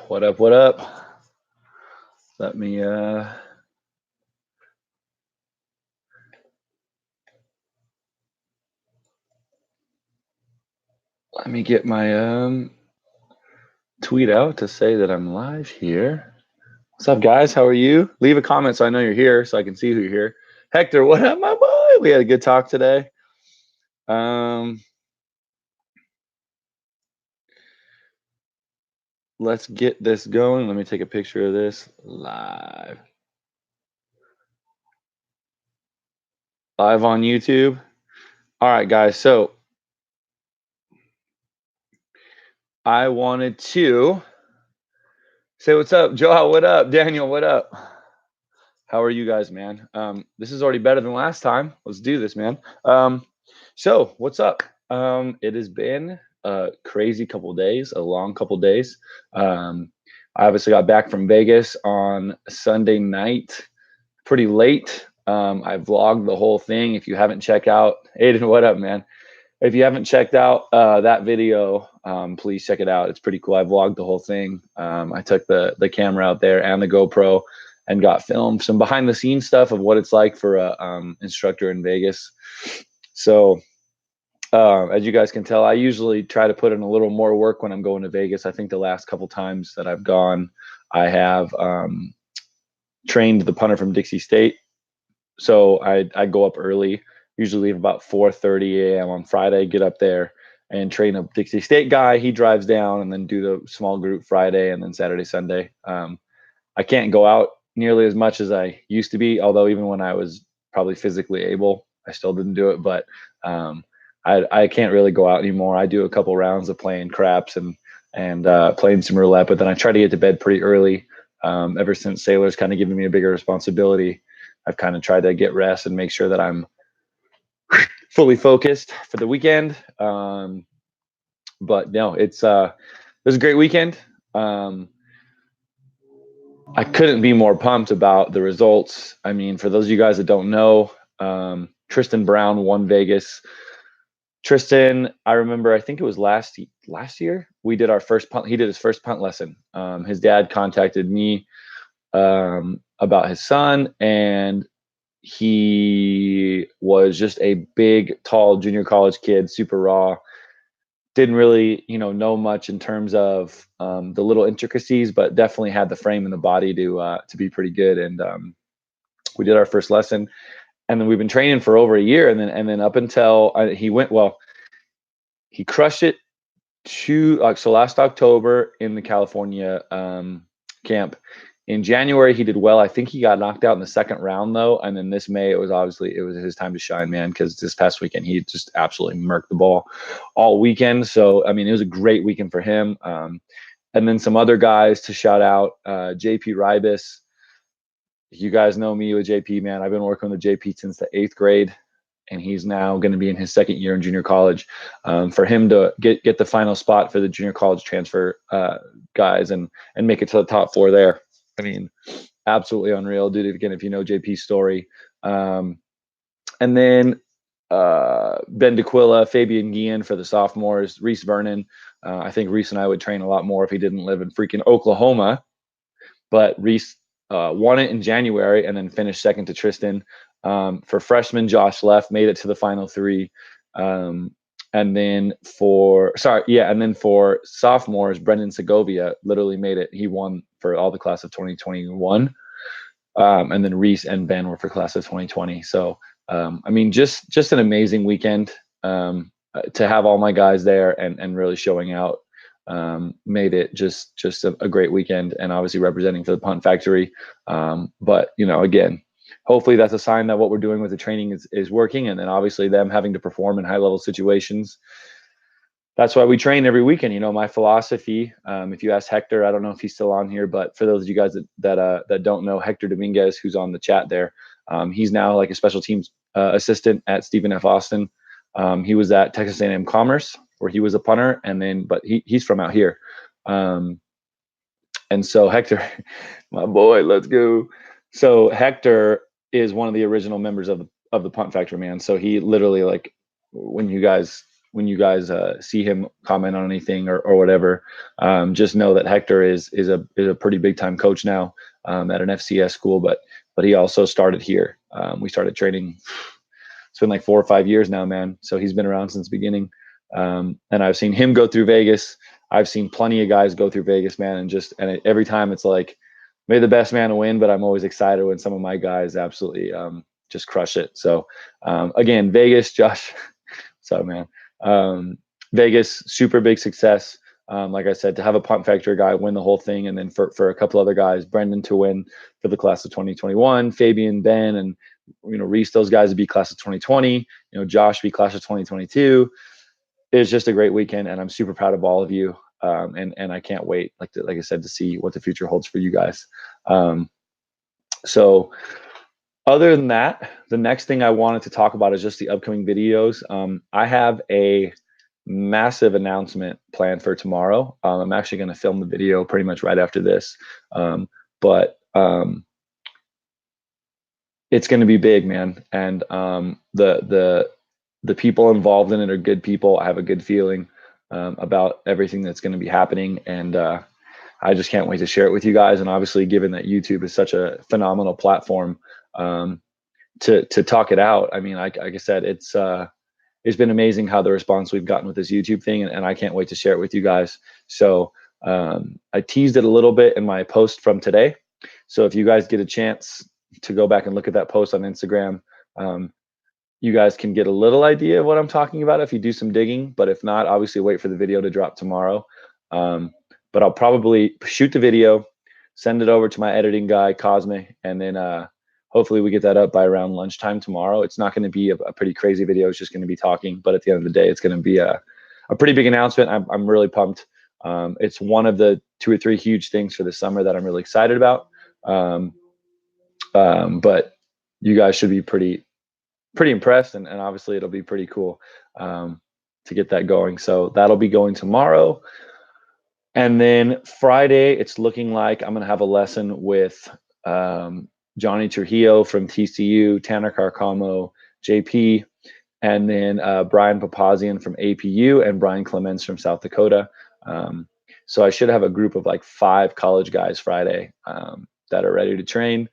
What up, what up? Let me get my tweet out to say that I'm live here. What's up, guys? How are you? Leave a comment so I know you're here, so I can see who you're here. Hector, what up, my boy? We had a good talk today. Let's get this going. Let me take a picture of this live on YouTube. All right, guys. So I wanted to say what's up, Joel. What up, Daniel? What up? How are you guys, man? This is already better than last time. Let's do this, man. So what's up? It has been a crazy couple days, a long couple days. I obviously got back from Vegas on Sunday night, pretty late. I vlogged the whole thing. If you haven't checked out, Aiden, what up, man? If you haven't checked out that video, please check it out. It's pretty cool. I vlogged the whole thing. I took the camera out there and the GoPro and got filmed some behind the scenes stuff of what it's like for a instructor in Vegas. So as you guys can tell, I usually try to put in a little more work when I'm going to Vegas. I think the last couple times that I've gone, I have trained the punter from Dixie State. So I go up early, usually leave about 4:30 a.m. on Friday, get up there and train a Dixie State guy. He drives down and then do the small group Friday and then Saturday, Sunday. I can't go out nearly as much as I used to be, although even when I was probably physically able, I still didn't do it. But I can't really go out anymore. I do a couple rounds of playing craps and playing some roulette, but then I try to get to bed pretty early. Ever since Sailor's kind of given me a bigger responsibility, I've kind of tried to get rest and make sure that I'm fully focused for the weekend. But no, it was a great weekend. I couldn't be more pumped about the results. I mean, for those of you guys that don't know, Tristan Brown won Vegas. Tristan, I remember, I think it was last year, we did our first punt. He did his first punt lesson. His dad contacted me about his son, and he was just a big, tall junior college kid, super raw. Didn't really, know much in terms of the little intricacies, but definitely had the frame and the body to be pretty good. And we did our first lesson, and then we've been training for over a year. And then up until he went, well, he crushed it so last October in the California camp. In January, he did well. I think he got knocked out in the second round, though. And then this May, it was his time to shine, man, because this past weekend, he just absolutely murked the ball all weekend. So, I mean, it was a great weekend for him. And then some other guys to shout out, JP Ribas. You guys know me with JP, man. I've been working with JP since the 8th grade, and he's now going to be in his second year in junior college. For him to get the final spot for the junior college transfer guys and make it to the top 4 there. I mean, absolutely unreal. Dude, again, if you know JP's story. And then Ben DeQuilla, Fabian Guillen for the sophomores, Reese Vernon. I think Reese and I would train a lot more if he didn't live in freaking Oklahoma. But Reese won it in January and then finished second to Tristan. For freshmen, Josh Leff made it to the final 3. And then for sophomores, Brendan Segovia literally made it. He won for all the class of 2021. And then Reese and Ben were for class of 2020. So, I mean, just an amazing weekend to have all my guys there and really showing out. Made it just a great weekend, and obviously representing for the Punt Factory. But, again, hopefully that's a sign that what we're doing with the training is working. And then obviously them having to perform in high level situations. That's why we train every weekend. My philosophy, if you ask Hector, I don't know if he's still on here, but for those of you guys that don't know, Hector Dominguez, who's on the chat there, he's now like a special teams assistant at Stephen F. Austin. He was at Texas A&M Commerce, where he was a punter, but he's from out here. And so Hector, my boy, let's go. So Hector is one of the original members of the Punt Factory, man. So he literally, like, when you guys when you guys see him comment on anything or whatever, just know that Hector is a pretty big time coach now at an FCS school, but he also started here. We started training. It's been like 4 or 5 years now, man. So he's been around since the beginning. And I've seen him go through Vegas. I've seen plenty of guys go through Vegas, man. And every time it's like, may the best man win, but I'm always excited when some of my guys absolutely just crush it. So again, Vegas, Josh, what's up, man? Vegas, super big success. Like I said, to have a PuntFactory guy win the whole thing, and then for a couple other guys, Brendan to win for the class of 2021, Fabian, Ben, and Reese, those guys would be class of 2020. Josh be class of 2022. It's just a great weekend, and I'm super proud of all of you. And I can't wait, like I said, to see what the future holds for you guys. So other than that, the next thing I wanted to talk about is just the upcoming videos. I have a massive announcement planned for tomorrow. I'm actually going to film the video pretty much right after this. But it's going to be big, man. And the people involved in it are good people. I have a good feeling about everything that's going to be happening. And I just can't wait to share it with you guys. And obviously, given that YouTube is such a phenomenal platform to talk it out. I mean, like I said, it's been amazing how the response we've gotten with this YouTube thing, and I can't wait to share it with you guys. So I teased it a little bit in my post from today. So if you guys get a chance to go back and look at that post on Instagram, you guys can get a little idea of what I'm talking about if you do some digging. But if not, obviously wait for the video to drop tomorrow. But I'll probably shoot the video, send it over to my editing guy, Cosme, and then hopefully we get that up by around lunchtime tomorrow. It's not going to be a pretty crazy video. It's just going to be talking. But at the end of the day, it's going to be a pretty big announcement. I'm really pumped. It's one of the 2 or 3 huge things for the summer that I'm really excited about. But you guys should be pretty impressed, and obviously it'll be pretty cool to get that going. So that'll be going tomorrow. And then Friday, it's looking like I'm going to have a lesson with Johnny Trujillo from TCU, Tanner Carcamo, JP, and then Brian Papazian from APU, and Brian Clemens from South Dakota. So I should have a group of like 5 college guys Friday that are ready to train.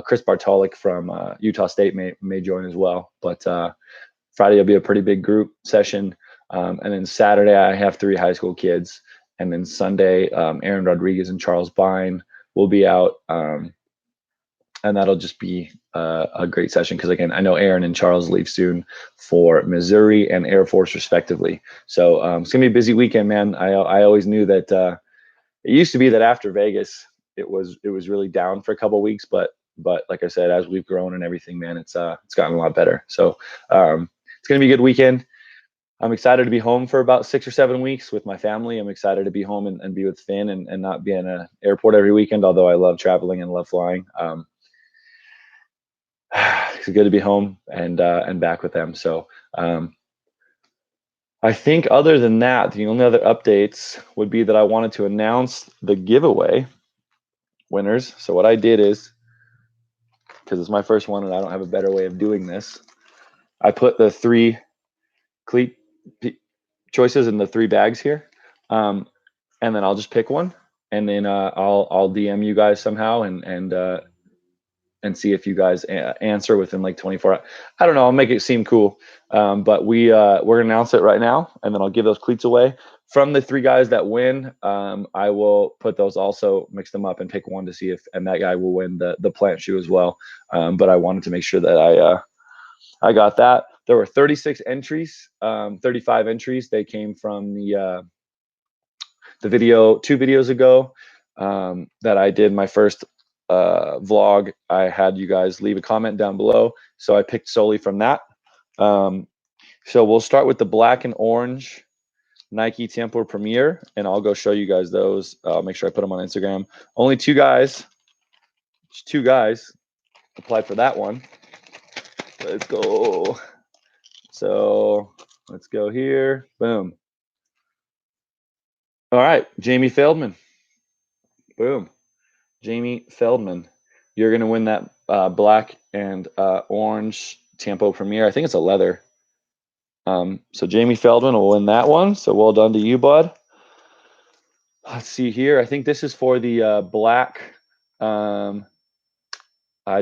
Chris Bartolic from Utah State may join as well. But Friday will be a pretty big group session. And then Saturday, I have 3 high school kids. And then Sunday, Aaron Rodriguez and Charles Bine will be out. And that'll just be a great session because, again, I know Aaron and Charles leave soon for Missouri and Air Force, respectively. So it's going to be a busy weekend, man. I always knew that it used to be that after Vegas, it was really down for a couple of weeks. But like I said, as we've grown and everything, man, it's gotten a lot better. So it's going to be a good weekend. I'm excited to be home for about 6 or 7 weeks with my family. I'm excited to be home and be with Finn and not be in an airport every weekend, although I love traveling and love flying. It's good to be home and back with them. So I think other than that, the only other updates would be that I wanted to announce the giveaway winners. So what I did is, because it's my first one and I don't have a better way of doing this, I put the 3 cleat choices in the 3 bags here, and then I'll just pick one, and then I'll DM you guys somehow and see if you guys answer within like 24 hours. I don't know. I'll make it seem cool. But we're gonna announce it right now, and then I'll give those cleats away. From the 3 guys that win, I will put those, also mix them up and pick one to see if, and that guy will win the plant shoe as well. But I wanted to make sure that I got that. There were 36 entries, 35 entries. They came from the video 2 videos ago that I did my first vlog. I had you guys leave a comment down below, so I picked solely from that. So we'll start with the black and orange Nike Tempo Premier, and I'll go show you guys those. I'll make sure I put them on Instagram. Only 2 guys applied for that one. Let's go. So let's go here. Boom. All right, Jamie Feldman. Boom. Jamie Feldman. You're going to win that black and orange Tempo Premier. I think it's a leather. So Jamie Feldman will win that one. So well done to you, bud. Let's see here. I think this is for the black. I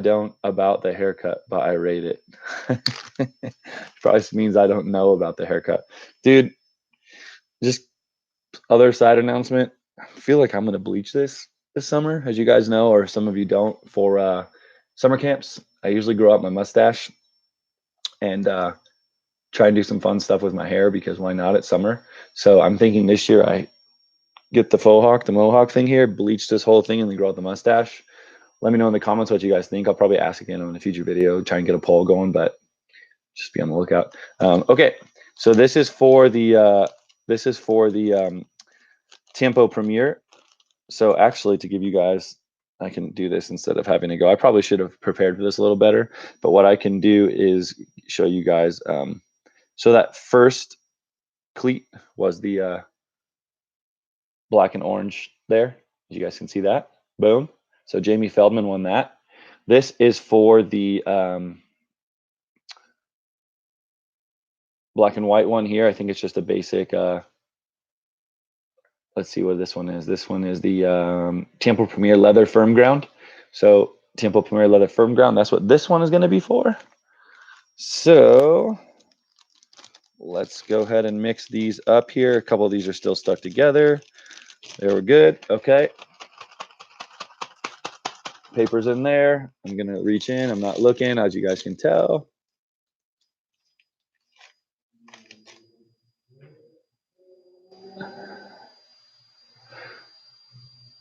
don't about the haircut, but I rate it. Probably means I don't know about the haircut. Dude, just other side announcement. I feel like I'm going to bleach this summer, as you guys know, or some of you don't, for summer camps. I usually grow out my mustache and try and do some fun stuff with my hair, because why not? It's summer. So I'm thinking this year I get the faux hawk, the mohawk thing here, bleach this whole thing, and then grow out the mustache. Let me know in the comments what you guys think. I'll probably ask again on a future video, try and get a poll going, but just be on the lookout. Okay, so this is for the Tempo Premier. So actually, to give you guys, I can do this instead of having to go. I probably should have prepared for this a little better, but what I can do is show you guys. So that first cleat was the black and orange there. You guys can see that. Boom. So Jamie Feldman won that. This is for the black and white one here. I think it's just a basic. Let's see what this one is. This one is the Tempo Premier Leather Firm Ground. So Tempo Premier Leather Firm Ground, that's what this one is going to be for. So let's go ahead and mix these up here. A couple of these are still stuck together. There, we're good. Okay. Paper's in there. I'm going to reach in. I'm not looking, as you guys can tell.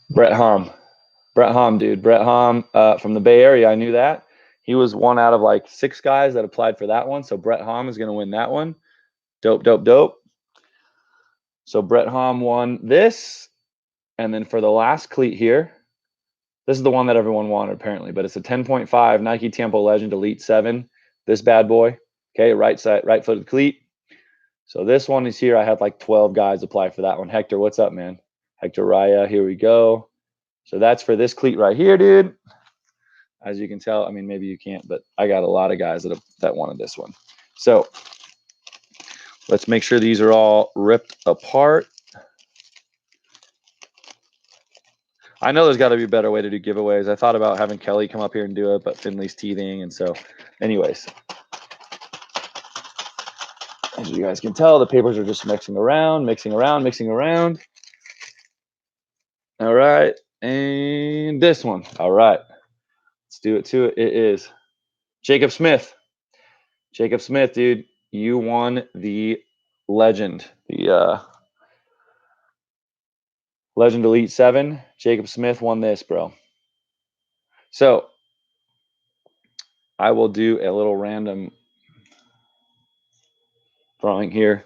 Brett Hom, dude. Brett Hom from the Bay Area. I knew that. He was one out of like 6 guys that applied for that one. So Brett Hom is going to win that one. Dope, dope, dope. So Brett Hom won this. And then for the last cleat here, this is the one that everyone wanted apparently, but it's a 10.5 Nike Tempo Legend Elite 7. This bad boy. Okay, right footed cleat. So this one is here. I had like 12 guys apply for that one. Hector, what's up, man? Hector Raya, here we go. So that's for this cleat right here, dude. As you can tell, I mean, maybe you can't, but I got a lot of guys that wanted this one. So let's make sure these are all ripped apart. I know there's got to be a better way to do giveaways. I thought about having Kelly come up here and do it, but Finley's teething. And so anyways, as you guys can tell, the papers are just mixing around. All right. And this one. All right. Let's do it to it. It is Jacob Smith. Jacob Smith, dude, you won the Legend. The Legend Elite 7. Jacob Smith won this, bro. So I will do a little random drawing here.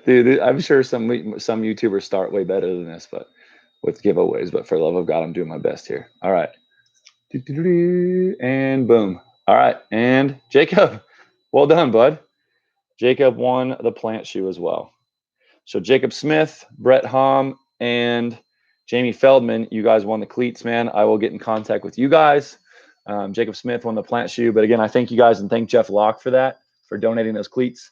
Dude, I'm sure some YouTubers start way better than this, but with giveaways. But for the love of God, I'm doing my best here. All right. And boom. All right. And Jacob, well done, bud. Jacob won the plant shoe as well. So Jacob Smith, Brett Hom, and Jamie Feldman, you guys won the cleats, man. I will get in contact with you guys. Jacob Smith won the plant shoe. But again, I thank you guys and thank Jeff Locke for that, for donating those cleats.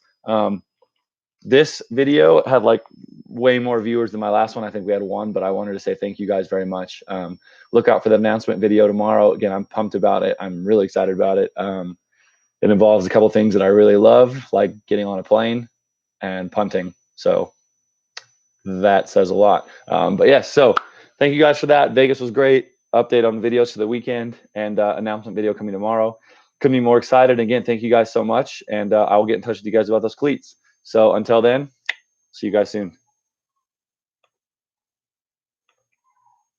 This video had like way more viewers than my last one. I think we had 1, but I wanted to say thank you guys very much. Look out for the announcement video tomorrow. Again, I'm pumped about it. I'm really excited about it. It involves a couple things that I really love, like getting on a plane and punting. So that says a lot. But yes, so thank you guys for that. Vegas was great. Update on the videos for the weekend, and announcement video coming tomorrow. Couldn't be more excited. Again, thank you guys so much, and I will get in touch with you guys about those cleats. So until then, see you guys soon.